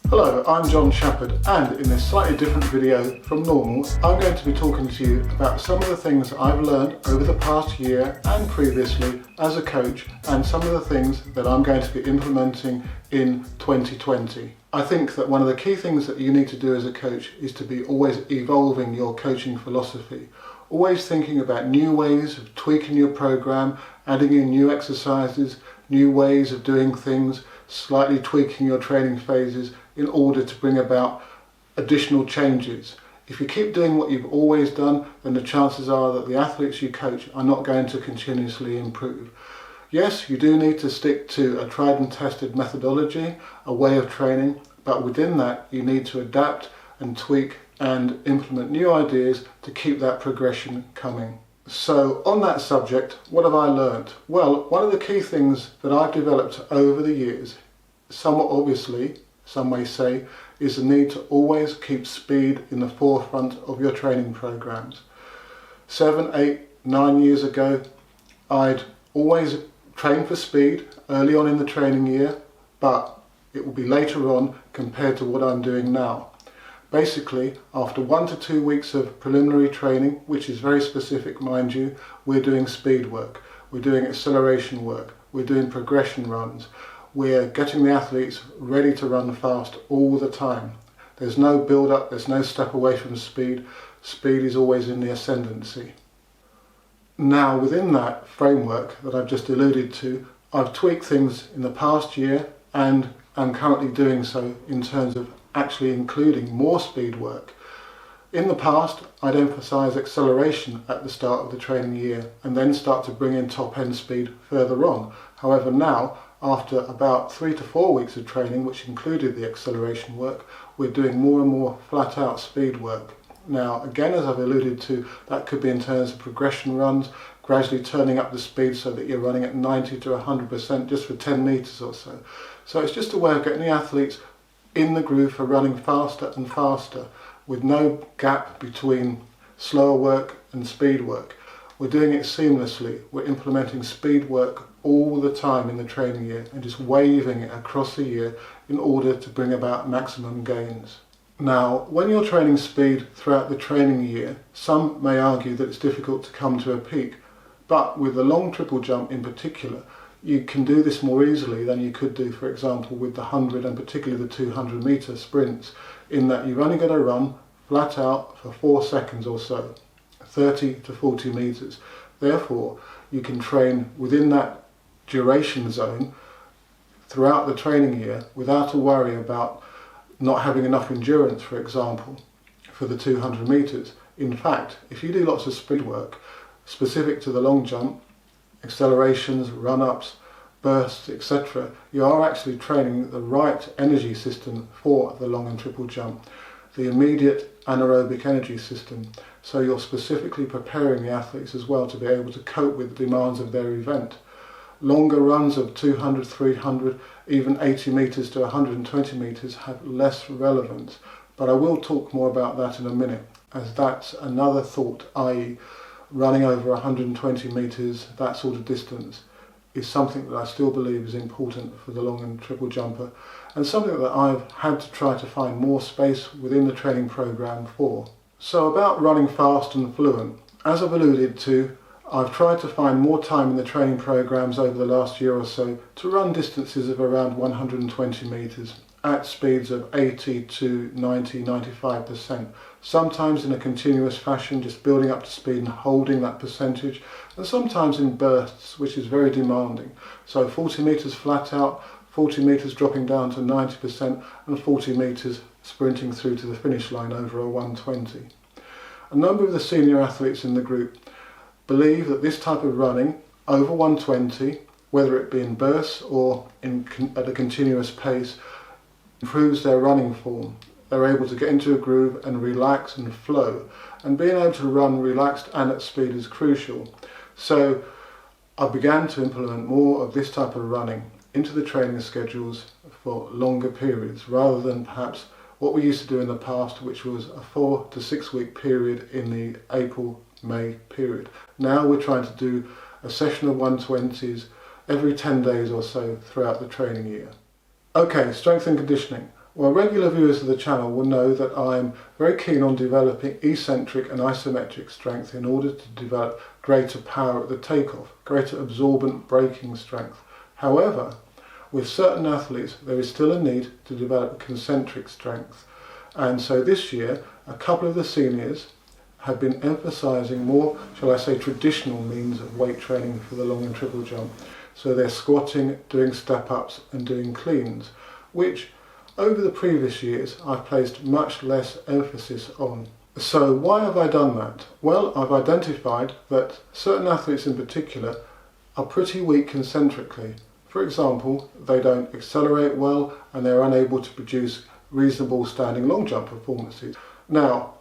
Hello, I'm John Shepherd, and in this slightly different video from normal, I'm going to be talking to you about some of the things that I've learned over the past year and previously as a coach, and some of the things that I'm going to be implementing in 2020. I think that one of the key things that you need to do as a coach is to be always evolving your coaching philosophy, always thinking about new ways of tweaking your program, adding in new exercises, new ways of doing things, slightly tweaking your training phases in order to bring about additional changes. If you keep doing what you've always done, then the chances are that the athletes you coach are not going to continuously improve. Yes, you do need to stick to a tried and tested methodology, a way of training, but within that you need to adapt and tweak and implement new ideas to keep that progression coming. So on that subject, what have I learned? Well, one of the key things that I've developed over the years, somewhat obviously, some may say, is the need to always keep speed in the forefront of your training programs. 7, 8, 9 years ago, I'd always train for speed early on in the training year, but it will be later on compared to what I'm doing now. Basically, after 1 to 2 weeks of preliminary training, which is very specific, mind you, we're doing speed work, we're doing acceleration work, we're doing progression runs, we're getting the athletes ready to run fast all the time. There's no build up, there's no step away from speed. Speed is always in the ascendancy. Now, within that framework that I've just alluded to, I've tweaked things in the past year and I'm currently doing so in terms of actually including more speed work. In the past, I'd emphasise acceleration at the start of the training year and then start to bring in top end speed further on. However, now, after about 3 to 4 weeks of training, which included the acceleration work, we're doing more and more flat out speed work. Now, again, as I've alluded to, that could be in terms of progression runs, gradually turning up the speed so that you're running at 90 to 100% just for 10 metres or so. So it's just a way of getting the athletes in the groove for running faster and faster with no gap between slower work and speed work. We're doing it seamlessly. We're implementing speed work all the time in the training year and just waving it across the year in order to bring about maximum gains. Now, when you're training speed throughout the training year, some may argue that it's difficult to come to a peak, but with the long triple jump in particular, you can do this more easily than you could do, for example, with the 100 and particularly the 200 metre sprints, in that you've only got to run flat out for 4 seconds or so, 30 to 40 metres. Therefore, you can train within that duration zone throughout the training year without a worry about not having enough endurance, for example, for the 200 metres. In fact, if you do lots of speed work specific to the long jump, accelerations, run-ups, bursts, etc., you are actually training the right energy system for the long and triple jump, the immediate anaerobic energy system. So you're specifically preparing the athletes as well to be able to cope with the demands of their event. Longer runs of 200, 300, even 80 metres to 120 metres have less relevance, but I will talk more about that in a minute, as that's another thought, i.e. running over 120 metres, that sort of distance, is something that I still believe is important for the long and triple jumper, and something that I've had to try to find more space within the training programme for. So about running fast and fluent, as I've alluded to, I've tried to find more time in the training programmes over the last year or so to run distances of around 120 metres at speeds of 80 to 90, 95%, sometimes in a continuous fashion, just building up to speed and holding that percentage, and sometimes in bursts, which is very demanding. So 40 metres flat out, 40 metres dropping down to 90%, and 40 metres sprinting through to the finish line over a 120. A number of the senior athletes in the group believe that this type of running over 120, whether it be in bursts or at a continuous pace, improves their running form. They're able to get into a groove and relax and flow, and being able to run relaxed and at speed is crucial. So I began to implement more of this type of running into the training schedules for longer periods, rather than perhaps what we used to do in the past, which was a 4 to 6 week period in the April-May period. Now we're trying to do a session of 120s every 10 days or so throughout the training year. Okay, strength and conditioning. Well, regular viewers of the channel will know that I'm very keen on developing eccentric and isometric strength in order to develop greater power at the takeoff, greater absorbent braking strength. However, with certain athletes there is still a need to develop concentric strength, and so this year a couple of the seniors have been emphasising more, shall I say, traditional means of weight training for the long and triple jump. So they're squatting, doing step-ups and doing cleans, which over the previous years I've placed much less emphasis on. So why have I done that? Well, I've identified that certain athletes in particular are pretty weak concentrically. For example, they don't accelerate well and they're unable to produce reasonable standing long jump performances. Now,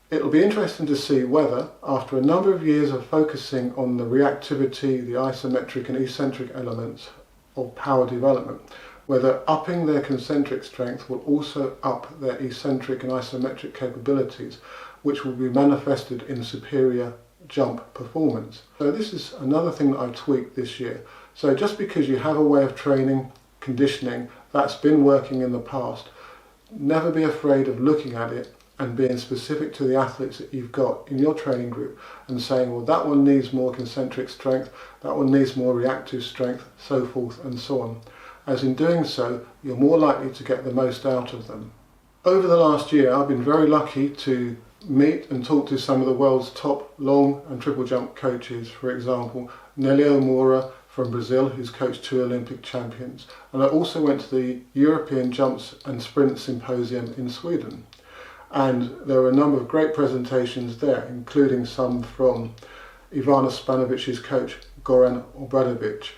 it'll be interesting to see whether, after a number of years of focusing on the reactivity, the isometric and eccentric elements of power development, whether upping their concentric strength will also up their eccentric and isometric capabilities, which will be manifested in superior jump performance. So this is another thing that I've tweaked this year. So just because you have a way of training, conditioning, that's been working in the past, never be afraid of looking at it and being specific to the athletes that you've got in your training group and saying, well, that one needs more concentric strength, that one needs more reactive strength, so forth and so on. As in doing so, you're more likely to get the most out of them. Over the last year, I've been very lucky to meet and talk to some of the world's top long and triple jump coaches. For example, Nelio Moura from Brazil, who's coached 2 Olympic champions. And I also went to the European Jumps and Sprint Symposium in Sweden. And there were a number of great presentations there, including some from Ivana Spanovic's coach, Goran Obradovic,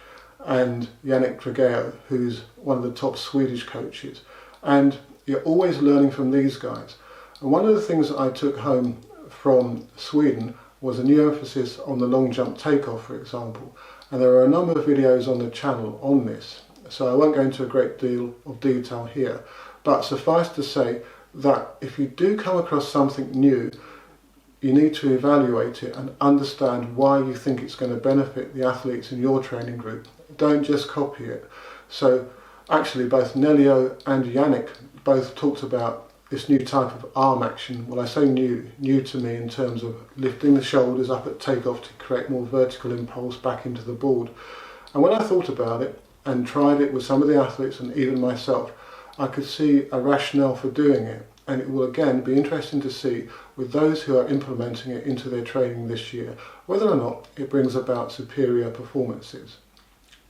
and Yannick Drageo, who's one of the top Swedish coaches. And you're always learning from these guys. And one of the things that I took home from Sweden was a new emphasis on the long jump takeoff, for example. And there are a number of videos on the channel on this, so I won't go into a great deal of detail here. But suffice to say that if you do come across something new, you need to evaluate it and understand why you think it's going to benefit the athletes in your training group. Don't just copy it. So actually both Nelio and Yannick both talked about this new type of arm action. Well, I say new to me in terms of lifting the shoulders up at takeoff to create more vertical impulse back into the board. And when I thought about it and tried it with some of the athletes and even myself, I could see a rationale for doing it. And it will again be interesting to see with those who are implementing it into their training this year, whether or not it brings about superior performances.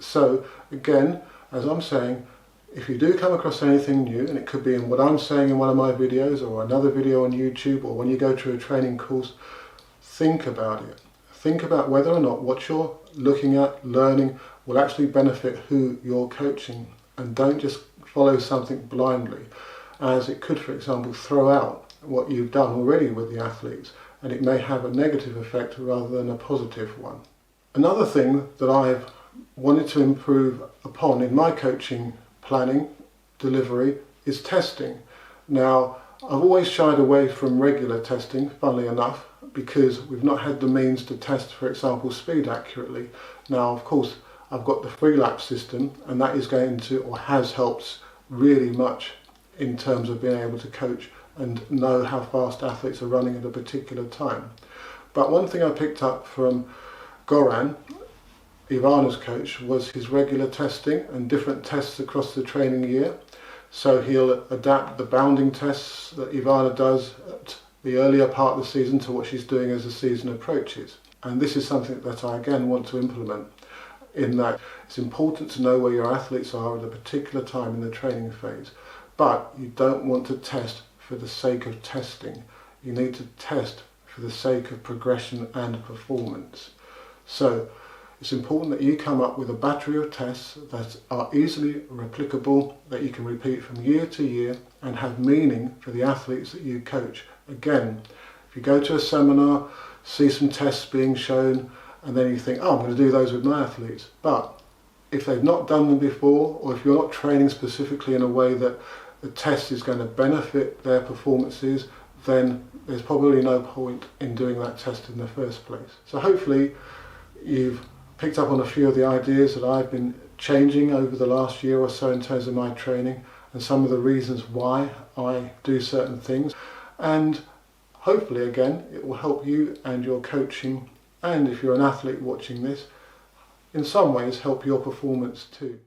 So again, as I'm saying, if you do come across anything new, and it could be in what I'm saying in one of my videos or another video on YouTube or when you go to a training course, think about it. Think about whether or not what you're looking at, learning, will actually benefit who you're coaching, and don't just follow something blindly, as it could, for example, throw out what you've done already with the athletes, and it may have a negative effect rather than a positive one. Another thing that I've wanted to improve upon in my coaching planning, delivery, is testing. Now, I've always shied away from regular testing, funnily enough, because we've not had the means to test, for example, speed accurately. Now, of course, I've got the free lap system, and that is going to, or has helped really much in terms of being able to coach and know how fast athletes are running at a particular time. But one thing I picked up from Goran, Ivana's coach, was his regular testing and different tests across the training year. So he'll adapt the bounding tests that Ivana does at the earlier part of the season to what she's doing as the season approaches. And this is something that I again want to implement, in that it's important to know where your athletes are at a particular time in the training phase. But you don't want to test for the sake of testing. You need to test for the sake of progression and performance. So it's important that you come up with a battery of tests that are easily replicable, that you can repeat from year to year and have meaning for the athletes that you coach. Again, if you go to a seminar, see some tests being shown, and then you think, oh, I'm going to do those with my athletes. But if they've not done them before, or if you're not training specifically in a way that the test is going to benefit their performances, then there's probably no point in doing that test in the first place. So hopefully you've picked up on a few of the ideas that I've been changing over the last year or so in terms of my training, and some of the reasons why I do certain things, and hopefully again it will help you and your coaching, and if you're an athlete watching this, in some ways help your performance too.